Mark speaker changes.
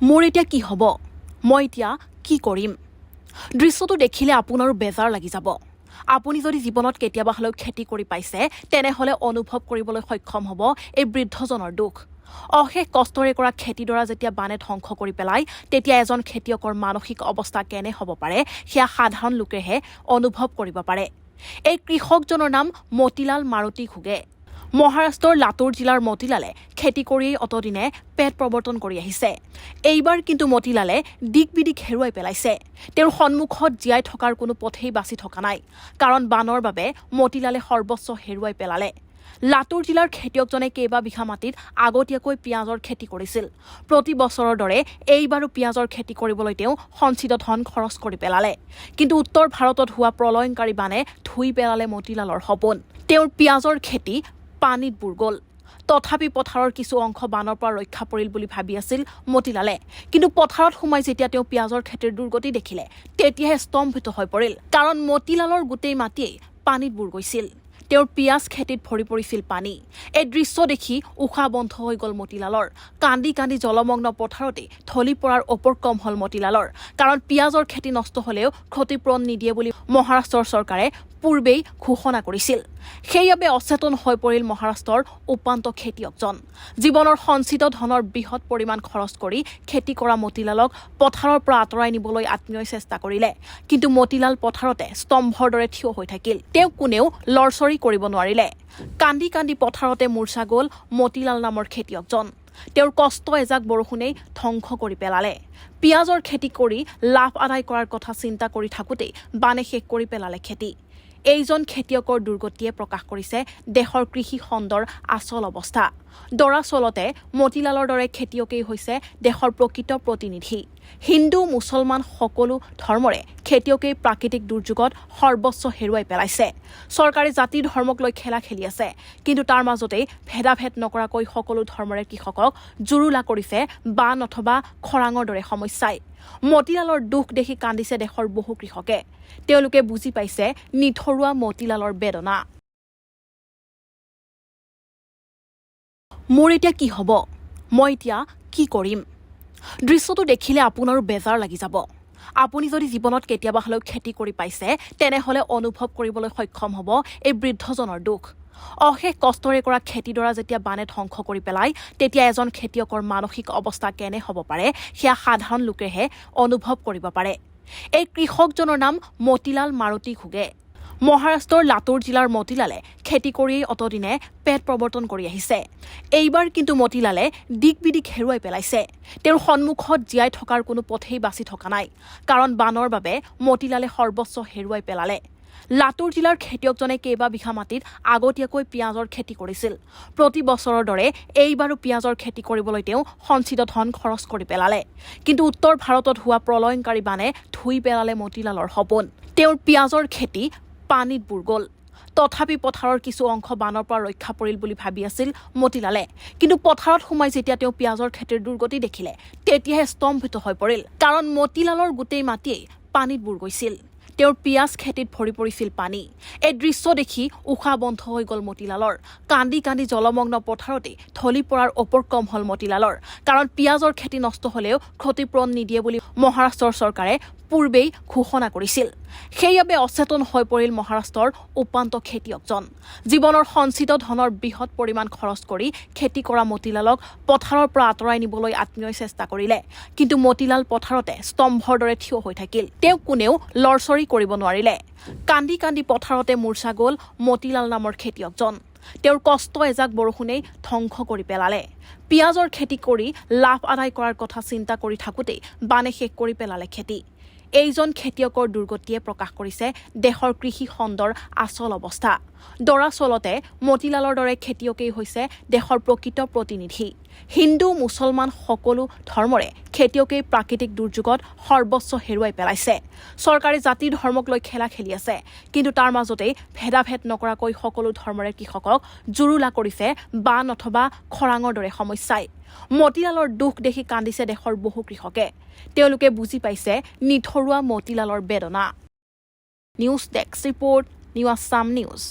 Speaker 1: মোৰ এতিয়া কি হ'ব মই এতিয়া কি কৰিম দৃশ্যটো দেখিলে আপোনাৰো বেজাৰ লাগি যাব আপুনি যদি জীৱনত কেতিয়াবা হলেও খেতি কৰি পাইছে তেনেহলে অনুভৱ কৰিবলৈ সক্ষম হ'ব এই বৃদ্ধজনৰ দুখ অশেষ কষ্টৰে কৰা খেতিডৰা যেতিয়া বানে ধ্বংস কৰি পেলাই তেতিয়া এজন খেতিয়কৰ মানসিক অৱস্থা কেনে হ'ব পাৰে সেয়া সাধাৰণ লোকেহে অনুভৱ কৰিব পাৰে এই কৃষকজনৰ নাম মতিলাল মাৰুতি ঘুগে মহাৰাষ্ট্ৰৰ লাতুৰ জিলাৰ মতিলালে খেতি কৰিয়েই অতদিনে পেট প্ৰৱৰ্তন কৰি আহিছে এইবাৰ কিন্তু মতিলালে দিক-বিদিক হেৰুৱাই পেলাইছে তেওঁৰ সন্মুখত জীয়াই থকাৰ কোনো পথেই বাছি থকা নাই কাৰণ বানৰ বাবে মতিলালে সৰ্বস্ব হেৰুৱাই পেলালে লাতুৰ জিলাৰ খেতিয়কজনে কেইবা বিঘা মাটিত আগতীয়াকৈ পিঁয়াজৰ খেতি কৰিছিল প্ৰতি বছৰৰ দৰে এইবাৰো পিঁয়াজৰ খেতি কৰিবলৈ তেওঁ সঞ্চিত ধন খৰচ কৰি পেলালে কিন্তু উত্তৰ ভাৰতত হোৱা প্ৰলয়ংকাৰী বানে ধুই পেলালে মতিলালৰ সপোন তেওঁৰ পিঁয়াজৰ খেতি পানীত বুৰ গ'ল তথাপি পথাৰৰ কিছু অংশ বানৰ পৰা ৰক্ষা পৰিল বুলি ভাবি আছিল মতিলালে কিন্তু পথাৰত সোমাই যেতিয়া তেওঁ পিঁয়াজৰ খেতিৰ দুৰ্গতি দেখিলে তেতিয়াহে স্তম্ভিত হৈ পৰিল কাৰণ মতিলালৰ গোটেই মাটিয়েই পানীত বুৰ গৈছিল তেওঁৰ পিঁয়াজ খেতিত ভৰি পৰিছিল পানী এই দৃশ্য দেখি উশাহ বন্ধ হৈ গ'ল মতিলালৰ কান্দি কান্দি জলমগ্ন পথাৰতে ঢলি পৰাৰ উপক্ৰম হ'ল মতিলালৰ কাৰণ পিঁয়াজৰ খেতি নষ্ট হলেও ক্ষতিপূৰণ নিদিয়ে বুলি মহাৰাষ্ট্ৰৰ চৰকাৰে পূৰ্বেই ঘোষণা কৰিছিল সেইবাবে অচেতন হৈ পৰিল মহাৰাষ্ট্ৰৰ উপান্ত খেতিয়কজন জীৱনৰ সঞ্চিত ধনৰ বৃহৎ পৰিমাণ খৰচ কৰি খেতি কৰা মতিলালক পথাৰৰ পৰা আঁতৰাই নিবলৈ আত্মীয়ই চেষ্টা কৰিলে কিন্তু মতিলাল পথাৰতে স্তম্ভৰ দৰে থিয় হৈ থাকিল তেওঁক কোনেও লৰচৰি কৰিব নোৱাৰিলে কান্দি কান্দি পথাৰতে মূৰ্ছা গ'ল মতিলাল নামৰ খেতিয়কজন তেওঁৰ কষ্ট এজাক বৰষুণেই ধ্বংস কৰি পেলালে পিঁয়াজৰ খেতি কৰি লাভ আদায় কৰাৰ কথা চিন্তা কৰি থাকোঁতেই বানে শেষ কৰি পেলালে খেতি এইজন খেতিয়কৰ দুৰ্গতিয়ে প্ৰকাশ কৰিছে দেশৰ কৃষি খণ্ডৰ আচল অৱস্থা দৰাচলতে মতিলালৰ দৰে খেতিয়কেই হৈছে দেশৰ প্ৰকৃত প্ৰতিনিধি হিন্দু মুছলমান সকলো ধৰ্মৰে খেতিয়কেই প্ৰাকৃতিক দুৰ্যোগত সৰ্বস্ব হেৰুৱাই পেলাইছে চৰকাৰে জাতি ধৰ্মক লৈ খেলা খেলি আছে কিন্তু তাৰ মাজতেই ভেদাভেদ নকৰাকৈ সকলো ধৰ্মৰে কৃষকক জুৰুলা কৰিছে বান অথবা খৰাঙৰ দৰে সমস্যাই মতিলালৰ দুখ দেখি কান্দিছে দেশৰ বহু কৃষকে তেওঁলোকে বুজি পাইছে নিথৰুৱা মতিলালৰ বেদনা মোৰ এতিয়া কি হ'ব মই এতিয়া কি কৰিম দৃশ্যটো দেখিলে আপোনাৰো বেজাৰ লাগি যাব আপুনি যদি জীৱনত কেতিয়াবা হলেও খেতি কৰি পাইছে তেনেহলে অনুভৱ কৰিবলৈ সক্ষম হ'ব এই বৃদ্ধজনৰ দুখ অশেষ কষ্টৰে কৰা খেতিডৰা যেতিয়া বানে ধ্বংস কৰি পেলাই তেতিয়া এজন খেতিয়কৰ মানসিক অৱস্থা কেনে হ'ব পাৰে সেয়া সাধাৰণ লোকেহে অনুভৱ কৰিব পাৰে এই কৃষকজনৰ নাম মতিলাল মাৰুতি ঘুগে মহাৰাষ্ট্ৰৰ লাতুৰ জিলাৰ মতিলালে খেতি কৰিয়েই অতদিনে পেট প্ৰৱৰ্তন কৰি আহিছে এইবাৰ কিন্তু মতিলালে দিক-বিদিক হেৰুৱাই পেলাইছে তেওঁৰ সন্মুখত জীয়াই থকাৰ কোনো পথেই বাছি থকা নাই কাৰণ বানৰ বাবে মতিলালে সৰ্বস্ব হেৰুৱাই পেলালে লাতুৰ জিলাৰ খেতিয়কজনে কেইবা বিঘা মাটিত আগতীয়াকৈ পিঁয়াজৰ খেতি কৰিছিল প্ৰতি বছৰৰ দৰে এইবাৰো পিঁয়াজৰ খেতি কৰিবলৈ তেওঁ সঞ্চিত ধন খৰচ কৰি পেলালে কিন্তু উত্তৰ ভাৰতত হোৱা প্ৰলয়ংকাৰী বানে ধুই পেলালে মতিলালৰ সপোন তেওঁৰ পিঁয়াজৰ খেতি পানীত বুৰ গ'ল তথাপি পথাৰৰ কিছু অংশ বানৰ পৰা ৰক্ষা পৰিল বুলি ভাবি আছিল মতিলালে কিন্তু পথাৰত সোমাই যেতিয়া তেওঁ পিঁয়াজৰ খেতিৰ দুৰ্গতি দেখিলে তেতিয়াহে স্তম্ভিত হৈ পৰিল কাৰণ মতিলালৰ গোটেই মাটিয়েই পানীত বুৰ গৈছিল তেওঁৰ পিঁয়াজ খেতিত ভৰি পৰিছিল পানী এই দৃশ্য দেখি উশাহ বন্ধ হৈ গ'ল মতিলালৰ কান্দি কান্দি জলমগ্ন পথাৰতে ঢলি পৰাৰ উপক্ৰম হ'ল মতিলালৰ কাৰণ পিঁয়াজৰ খেতি নষ্ট হলেও ক্ষতিপূৰণ নিদিয়ে বুলি মহাৰাষ্ট্ৰৰ চৰকাৰে পূৰ্বেই ঘোষণা কৰিছিল সেইবাবে অচেতন হৈ পৰিল মহাৰাষ্ট্ৰৰ উপান্ত খেতিয়কজন জীৱনৰ সঞ্চিত ধনৰ বৃহৎ পৰিমাণ খৰচ কৰি খেতি কৰা মতিলালক পথাৰৰ পৰা আঁতৰাই নিবলৈ আত্মীয়ই চেষ্টা কৰিলে কিন্তু মতিলাল পথাৰতে স্তম্ভৰ দৰে থিয় হৈ থাকিল তেওঁক কোনেও লৰচৰি কৰিব নোৱাৰিলে কান্দি কান্দি পথাৰতে মূৰ্ছা গ'ল মতিলাল নামৰ খেতিয়কজন তেওঁৰ কষ্ট এজাক বৰষুণেই ধ্বংস কৰি পেলালে পিঁয়াজৰ খেতি কৰি লাভ আদায় কৰাৰ কথা চিন্তা কৰি থাকোঁতেই বানে শেষ কৰি পেলালে খেতি এইজন খেতিয়কৰ দুৰ্গতিয়ে প্ৰকাশ কৰিছে দেশৰ কৃষি খণ্ডৰ আচল অৱস্থা দৰাচলতে মতিলালৰ দৰে খেতিয়কেই হৈছে দেশৰ প্ৰকৃত প্ৰতিনিধি হিন্দু মুছলমান সকলো ধৰ্মৰে খেতিয়কেই প্ৰাকৃতিক দুৰ্যোগত সৰ্বস্ব হেৰুৱাই পেলাইছে চৰকাৰে জাতি ধৰ্মক লৈ খেলা খেলি আছে কিন্তু তাৰ মাজতেই ভেদাভেদ নকৰাকৈ সকলো ধৰ্মৰে কৃষকক জুৰুলা কৰিছে বান অথবা খৰাঙৰ দৰে সমস্যাই মতিলালৰ দুখ দেখি কান্দিছে দেশৰ বহু কৃষকে তেওঁলোকে বুজি পাইছে নিথৰুৱা মতিলালৰ বেদনা news desk report new Assam news